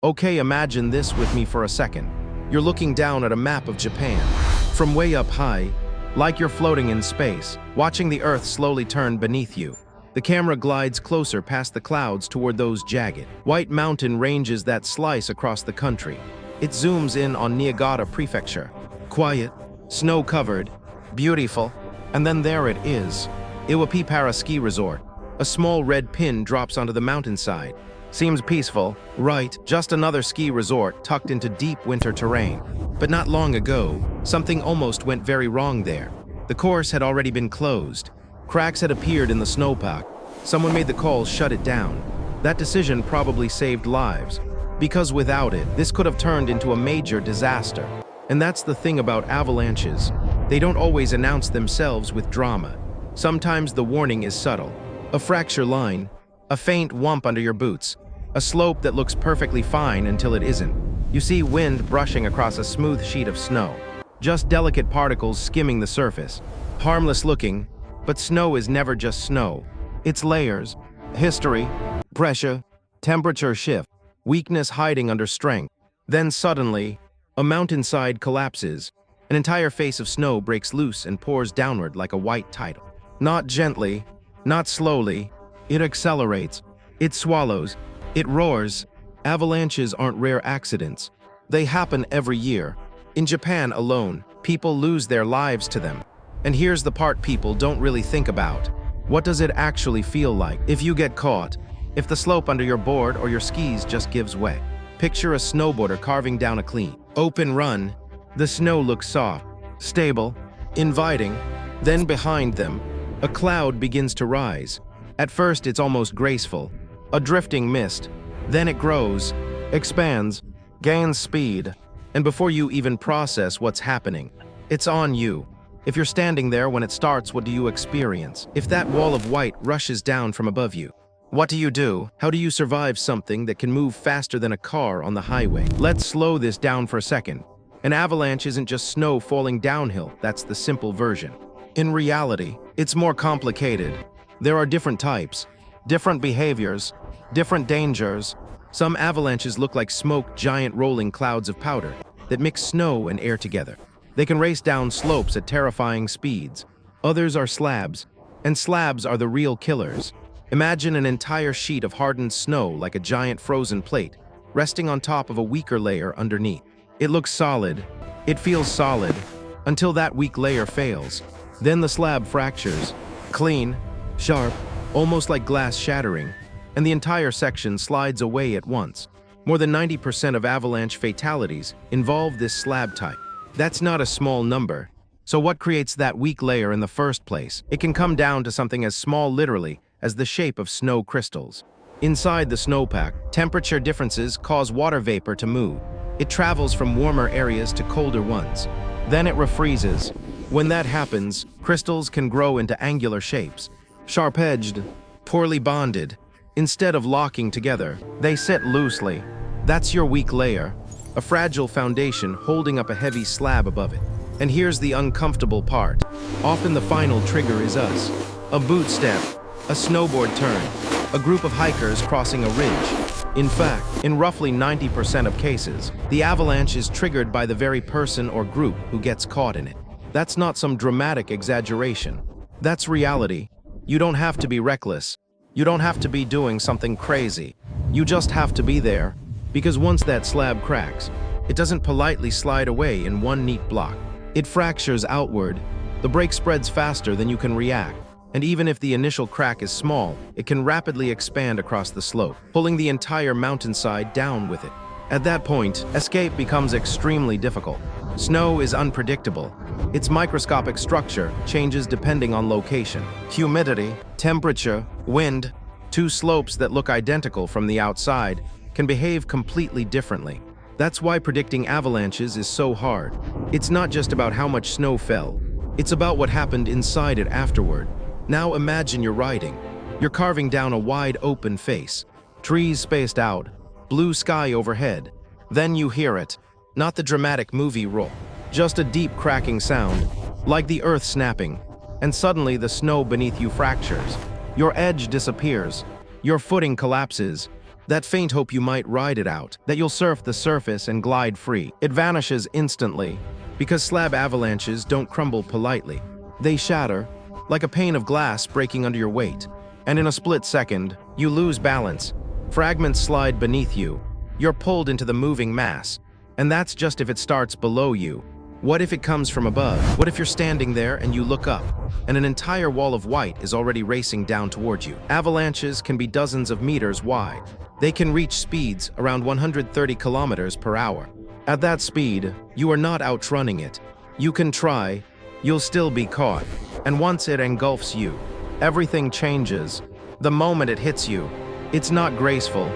Okay, imagine this with me for a second. You're looking down at a map of Japan. From way up high, like you're floating in space, watching the Earth slowly turn beneath you. The camera glides closer past the clouds toward those jagged, white mountain ranges that slice across the country. It zooms in on Niigata Prefecture. Quiet, snow-covered, beautiful, and then there it is. Iwapipara Ski Resort. A small red pin drops onto the mountainside. Seems peaceful, right? Just another ski resort tucked into deep winter terrain. But not long ago, something almost went very wrong there. The course had already been closed. Cracks had appeared in the snowpack. Someone made the call, shut it down. That decision probably saved lives, because without it, this could have turned into a major disaster. And that's the thing about avalanches. They don't always announce themselves with drama. Sometimes the warning is subtle. A fracture line, a faint whump under your boots, a slope that looks perfectly fine until it isn't. You see wind brushing across a smooth sheet of snow. Just delicate particles skimming the surface. Harmless looking, but snow is never just snow. It's layers, history, pressure, temperature shift, weakness hiding under strength. Then suddenly, a mountainside collapses. An entire face of snow breaks loose and pours downward like a white tidal. Not gently, not slowly, it accelerates, it swallows, it roars. Avalanches aren't rare accidents. They happen every year. In Japan alone, people lose their lives to them. And here's the part people don't really think about. What does it actually feel like if you get caught? If the slope under your board or your skis just gives way? Picture a snowboarder carving down a clean, open run. The snow looks soft, stable, inviting. Then behind them, a cloud begins to rise. At first it's almost graceful, a drifting mist. Then it grows, expands, gains speed. And before you even process what's happening, it's on you. If you're standing there when it starts, what do you experience? If that wall of white rushes down from above you, what do you do? How do you survive something that can move faster than a car on the highway? Let's slow this down for a second. An avalanche isn't just snow falling downhill, that's the simple version. In reality, it's more complicated. There are different types, different behaviors, different dangers. Some avalanches look like smoke, giant rolling clouds of powder that mix snow and air together. They can race down slopes at terrifying speeds. Others are slabs, and slabs are the real killers. Imagine an entire sheet of hardened snow like a giant frozen plate, resting on top of a weaker layer underneath. It looks solid, it feels solid, until that weak layer fails. Then the slab fractures, clean, sharp, almost like glass shattering, and the entire section slides away at once. More than 90% of avalanche fatalities involve this slab type. That's not a small number. So what creates that weak layer in the first place? It can come down to something as small literally as the shape of snow crystals. Inside the snowpack, temperature differences cause water vapor to move. It travels from warmer areas to colder ones. Then it refreezes. When that happens, crystals can grow into angular shapes. Sharp-edged, poorly bonded. Instead of locking together, they sit loosely. That's your weak layer. A fragile foundation holding up a heavy slab above it. And here's the uncomfortable part. Often the final trigger is us. A boot step, a snowboard turn, a group of hikers crossing a ridge. In fact, in roughly 90% of cases, the avalanche is triggered by the very person or group who gets caught in it. That's not some dramatic exaggeration. That's reality. You don't have to be reckless. You don't have to be doing something crazy. You just have to be there. Because once that slab cracks, it doesn't politely slide away in one neat block. It fractures outward. The break spreads faster than you can react. And even if the initial crack is small, it can rapidly expand across the slope, pulling the entire mountainside down with it. At that point, escape becomes extremely difficult. Snow is unpredictable. Its microscopic structure changes depending on location, humidity, temperature, wind. Two slopes that look identical from the outside can behave completely differently. That's why predicting avalanches is so hard. It's not just about how much snow fell. It's about what happened inside it afterward. Now imagine you're riding. You're carving down a wide open face. Trees spaced out, blue sky overhead. Then you hear it. Not the dramatic movie roar. Just a deep cracking sound, like the earth snapping. And suddenly the snow beneath you fractures. Your edge disappears. Your footing collapses. That faint hope you might ride it out, that you'll surf the surface and glide free. It vanishes instantly, because slab avalanches don't crumble politely. They shatter, like a pane of glass breaking under your weight. And in a split second, you lose balance. Fragments slide beneath you. You're pulled into the moving mass. And that's just if it starts below you. What if it comes from above? What if you're standing there and you look up, and an entire wall of white is already racing down toward you? Avalanches can be dozens of meters wide. They can reach speeds around 130 kilometers per hour. At that speed, you are not outrunning it. You can try, you'll still be caught. And once it engulfs you, everything changes. The moment it hits you, it's not graceful,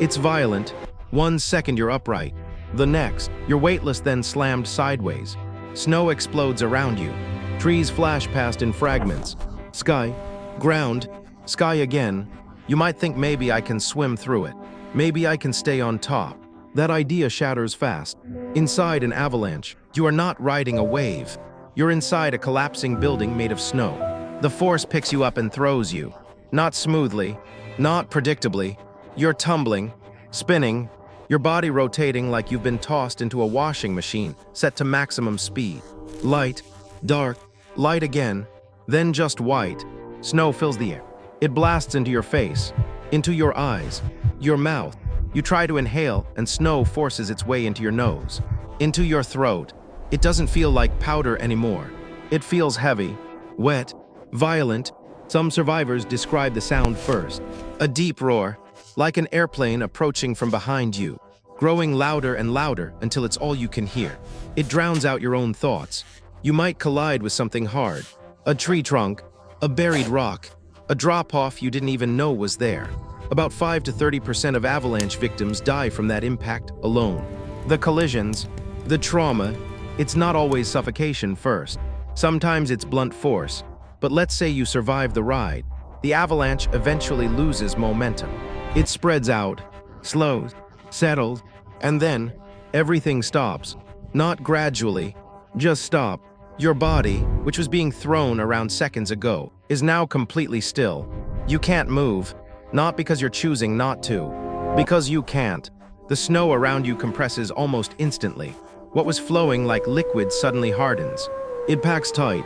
it's violent. 1 second you're upright. The next, you're weightless, then slammed sideways. Snow explodes around you. Trees flash past in fragments. Sky, ground, sky again. You might think maybe I can swim through it. Maybe I can stay on top. That idea shatters fast. Inside an avalanche, you are not riding a wave. You're inside a collapsing building made of snow. The force picks you up and throws you. Not smoothly, not predictably. You're tumbling, spinning, your body rotating like you've been tossed into a washing machine, set to maximum speed. Light, dark, light again, then just white. Snow fills the air. It blasts into your face, into your eyes, your mouth. You try to inhale, and snow forces its way into your nose, into your throat. It doesn't feel like powder anymore. It feels heavy, wet, violent. Some survivors describe the sound first. A deep roar, like an airplane approaching from behind you, growing louder and louder until it's all you can hear. It drowns out your own thoughts. You might collide with something hard, a tree trunk, a buried rock, a drop-off you didn't even know was there. About 5 to 30% of avalanche victims die from that impact alone. The collisions, the trauma, it's not always suffocation first. Sometimes it's blunt force. But let's say you survive the ride. The avalanche eventually loses momentum. It spreads out, slows, settles, and then everything stops. Not gradually, just stop. Your body, which was being thrown around seconds ago, is now completely still. You can't move, not because you're choosing not to, because you can't. The snow around you compresses almost instantly. What was flowing like liquid suddenly hardens. It packs tight,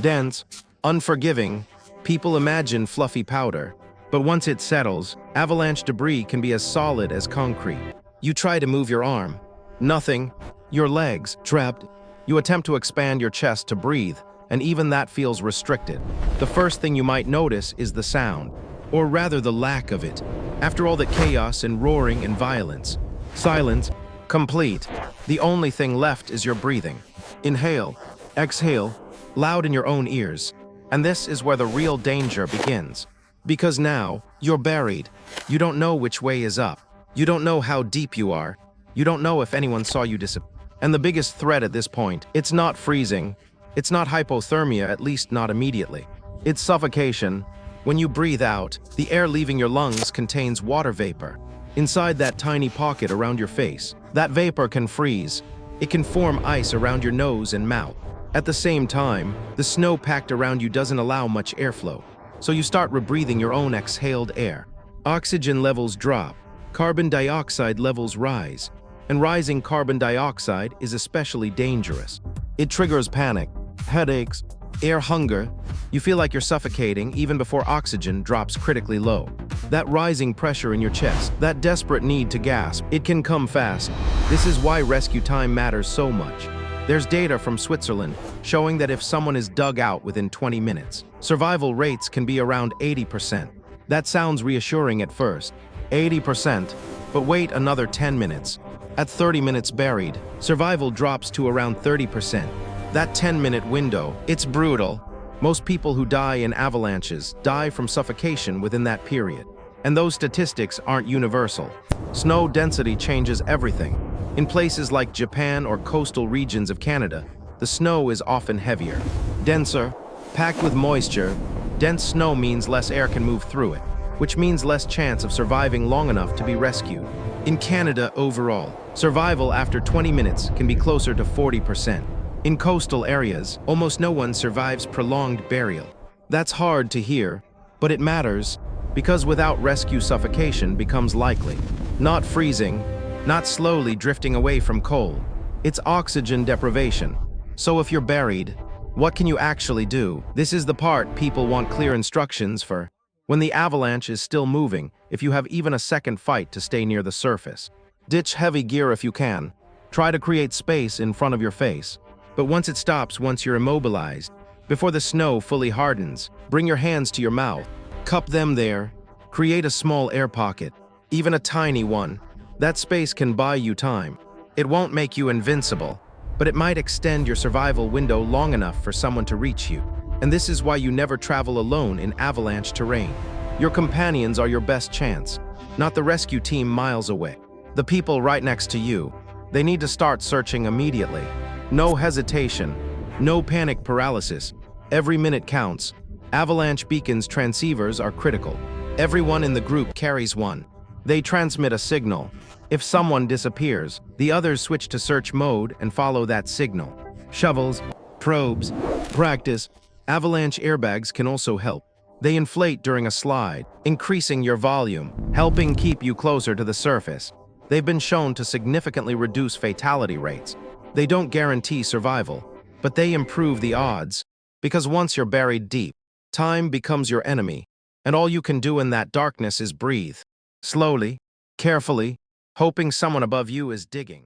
dense, unforgiving. People imagine fluffy powder. But once it settles, avalanche debris can be as solid as concrete. You try to move your arm. Nothing. Your legs, trapped. You attempt to expand your chest to breathe, and even that feels restricted. The first thing you might notice is the sound, or rather the lack of it. After all that chaos and roaring and violence, silence, complete. The only thing left is your breathing. Inhale, exhale, loud in your own ears. And this is where the real danger begins. Because now, you're buried. You don't know which way is up. You don't know how deep you are. You don't know if anyone saw you disappear. And the biggest threat at this point, it's not freezing. It's not hypothermia, at least not immediately. It's suffocation. When you breathe out, the air leaving your lungs contains water vapor. Inside that tiny pocket around your face, that vapor can freeze. It can form ice around your nose and mouth. At the same time, the snow packed around you doesn't allow much airflow. So you start rebreathing your own exhaled air. Oxygen levels drop, carbon dioxide levels rise, and rising carbon dioxide is especially dangerous. It triggers panic, headaches, air hunger. You feel like you're suffocating even before oxygen drops critically low. That rising pressure in your chest, that desperate need to gasp, it can come fast. This is why rescue time matters so much. There's data from Switzerland showing that if someone is dug out within 20 minutes, survival rates can be around 80%. That sounds reassuring at first. 80%, but wait another 10 minutes. At 30 minutes buried, survival drops to around 30%. That 10-minute window, it's brutal. Most people who die in avalanches die from suffocation within that period. And those statistics aren't universal. Snow density changes everything. In places like Japan or coastal regions of Canada, the snow is often heavier, denser, packed with moisture. Dense snow means less air can move through it, which means less chance of surviving long enough to be rescued. In Canada overall, survival after 20 minutes can be closer to 40%. In coastal areas, almost no one survives prolonged burial. That's hard to hear, but it matters. because without rescue suffocation becomes likely. Not freezing, not slowly drifting away from coal. It's oxygen deprivation. So if you're buried, what can you actually do? This is the part people want clear instructions for. When the avalanche is still moving, if you have even a second fight to stay near the surface. Ditch heavy gear if you can. Try to create space in front of your face. But once it stops, once you're immobilized, before the snow fully hardens, bring your hands to your mouth. Cup them there. Create a small air pocket, even a tiny one. That space can buy you time. It won't make you invincible, but it might extend your survival window long enough for someone to reach you. And this is why you never travel alone in avalanche terrain. Your companions are your best chance, not the rescue team miles away. The people right next to you. They need to start searching immediately. No hesitation, no panic paralysis. Every minute counts. Avalanche beacons transceivers are critical. Everyone in the group carries one. They transmit a signal. If someone disappears, the others switch to search mode and follow that signal. Shovels, probes, practice. Avalanche airbags can also help. They inflate during a slide, increasing your volume, helping keep you closer to the surface. They've been shown to significantly reduce fatality rates. They don't guarantee survival, but they improve the odds, because once you're buried deep, time becomes your enemy, and all you can do in that darkness is breathe. Slowly, carefully, hoping someone above you is digging.